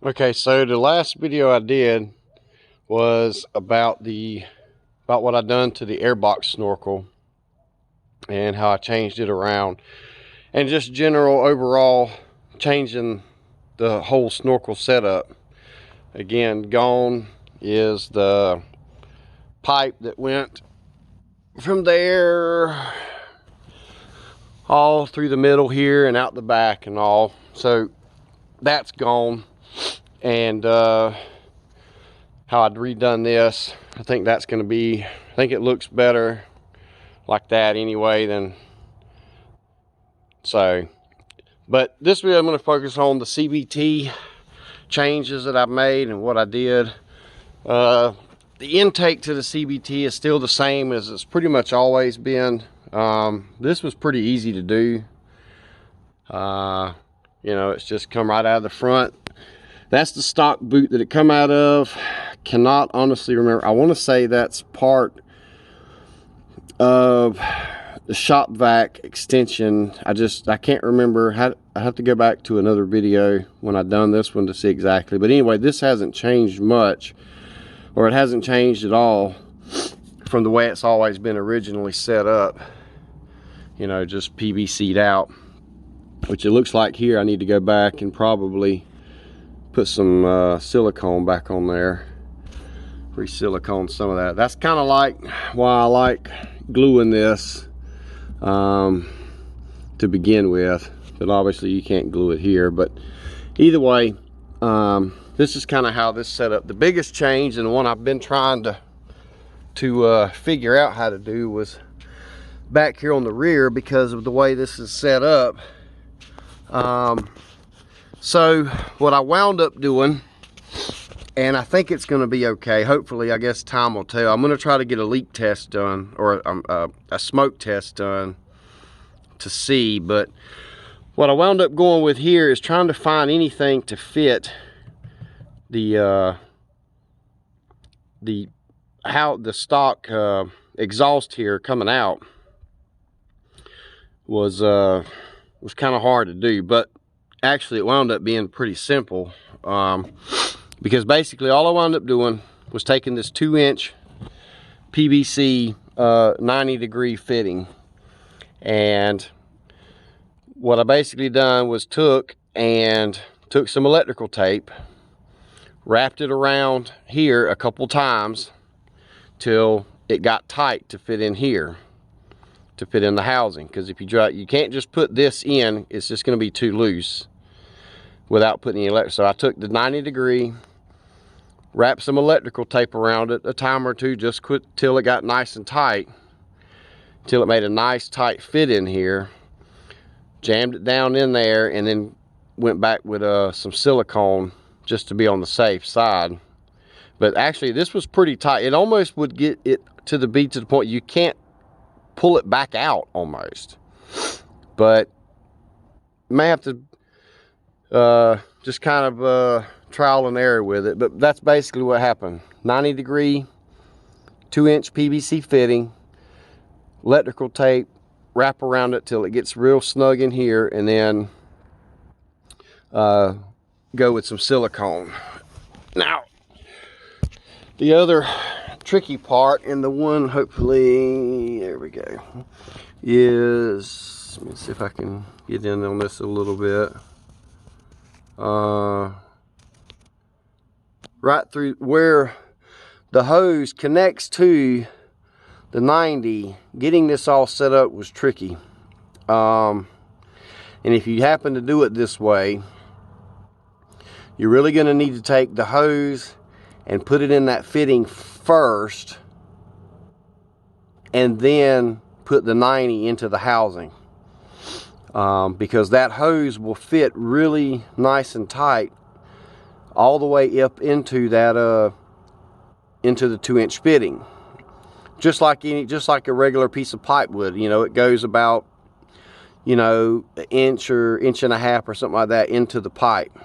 Okay, so the last video I did was about what I done to the airbox snorkel and how I changed it around, and just general overall changing the whole snorkel setup. Again, gone is the pipe that went from there all through the middle here and out the back and all. So that's gone. And how I'd redone this, I think that's going to be, I think it looks better like that anyway than so. But this video I'm going to focus on the CVT changes that I've made and what I did. The intake to the CVT is still the same as it's pretty much always been. This was pretty easy to do. You know, it's just come right out of the front. That's the stock boot that it come out of. Cannot honestly remember. I want to say that's part of the shop vac extension. I can't remember. I have to go back to another video when I've done this one to see exactly. But anyway, this hasn't changed much, or it hasn't changed at all from the way it's always been originally set up. You know, just PVC'd out, which it looks like here I need to go back and probably put some silicone back on there, re-silicone some of that. That's kind of like why I like gluing this to begin with, but obviously you can't glue it here. But either way, this is kind of how this set up. The biggest change, and the one I've been trying to figure out how to do, was back here on the rear because of the way this is set up. So what I wound up doing, and I think it's going to be okay, hopefully, I guess time will tell. I'm going to try to get a leak test done, or a smoke test done to see. But what I wound up going with here is trying to find anything to fit the stock exhaust here coming out. Was kind of hard to do, but actually it wound up being pretty simple, because basically all I wound up doing was taking this 2-inch PVC 90-degree fitting, and what I basically done was took some electrical tape, wrapped it around here a couple times till it got tight to fit in here, to fit in the housing. Because if you try, you can't just put this in, it's just going to be too loose without putting the electric. So I took the 90-degree, wrapped some electrical tape around it a time or two, just till it got nice and tight, till it made a nice tight fit in here, jammed it down in there, and then went back with some silicone just to be on the safe side. But actually this was pretty tight. It almost would get it to the point you can't pull it back out almost. But you may have to just kind of trial and error with it. But that's basically what happened. 90-degree 2-inch PVC fitting, electrical tape, wrap around it till it gets real snug in here, and then go with some silicone. Now the other tricky part, and the one hopefully, there we go, is, let me see if I can get in on this a little bit. Right through where the hose connects to the 90, getting this all set up was tricky. And if you happen to do it this way, you're really going to need to take the hose and put it in that fitting first, and then put the 90 into the housing, because that hose will fit really nice and tight all the way up into that into the 2-inch fitting, just like a regular piece of pipe would. You know, it goes about, you know, an inch or inch and a half or something like that into the pipe.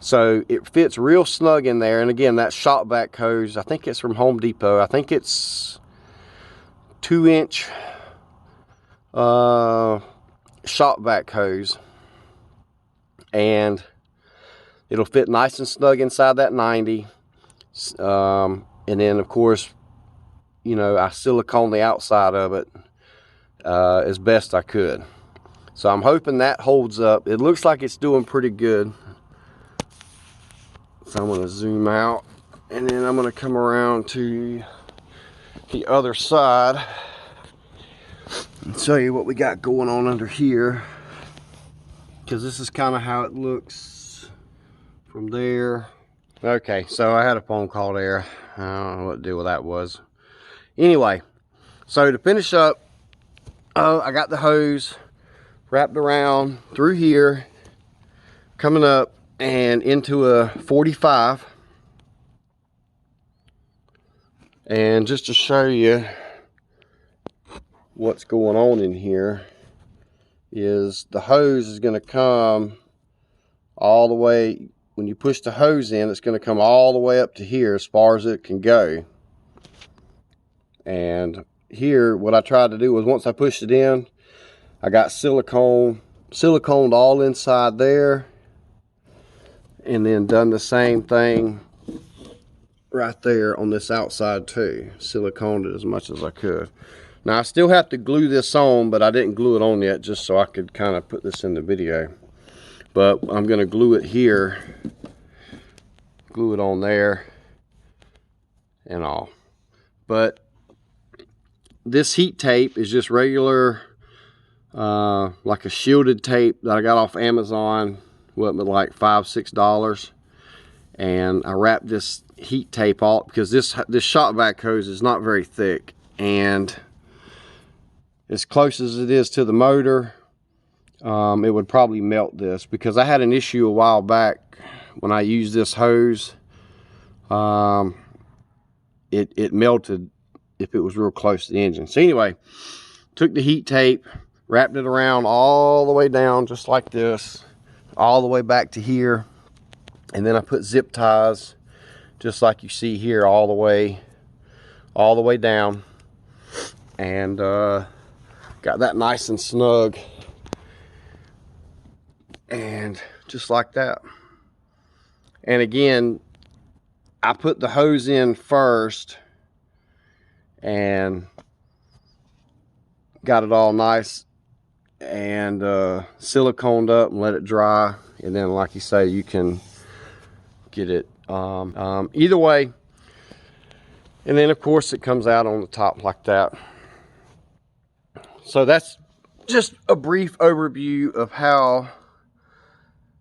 So it fits real snug in there. And again, that shop vac hose, I think it's from Home Depot. I think it's 2-inch shop vac hose. And it'll fit nice and snug inside that 90. And then of course, you know, I silicone the outside of it as best I could. So I'm hoping that holds up. It looks like it's doing pretty good. So I'm going to zoom out, and then I'm going to come around to the other side and show you what we got going on under here, because this is kind of how it looks from there. Okay, so I had a phone call there. I don't know what the deal with that was. Anyway, so to finish up, I got the hose wrapped around through here, coming up and into a 45. And just to show you what's going on in here, is the hose is going to come all the way. When you push the hose in, it's going to come all the way up to here as far as it can go. And here, what I tried to do was, once I pushed it in, I got siliconed all inside there, and then done the same thing right there on this outside too. Siliconed it as much as I could. Now I still have to glue this on, but I didn't glue it on yet, just so I could kind of put this in the video. But I'm going to glue it here, glue it on there and all. But this heat tape is just regular, like a shielded tape that I got off Amazon. What, but like $5-6, and I wrapped this heat tape off because this shop vac hose is not very thick, and as close as it is to the motor, it would probably melt this, because I had an issue a while back when I used this hose. It melted if it was real close to the engine. So anyway, took the heat tape, wrapped it around all the way down just like this, all the way back to here, and then I put zip ties just like you see here all the way down, and got that nice and snug, and just like that. And again, I put the hose in first and got it all nice and siliconed up and let it dry, and then like you say, you can get it either way. And then of course it comes out on the top like that. So that's just a brief overview of how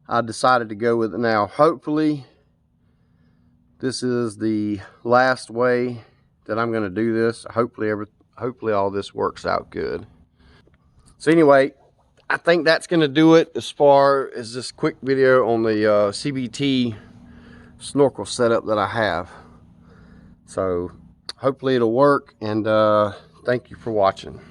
I decided to go with it. Now hopefully this is the last way that I'm going to do this. Hopefully all this works out good. So anyway, I think that's going to do it as far as this quick video on the CVT snorkel setup that I have. So hopefully it'll work, and thank you for watching.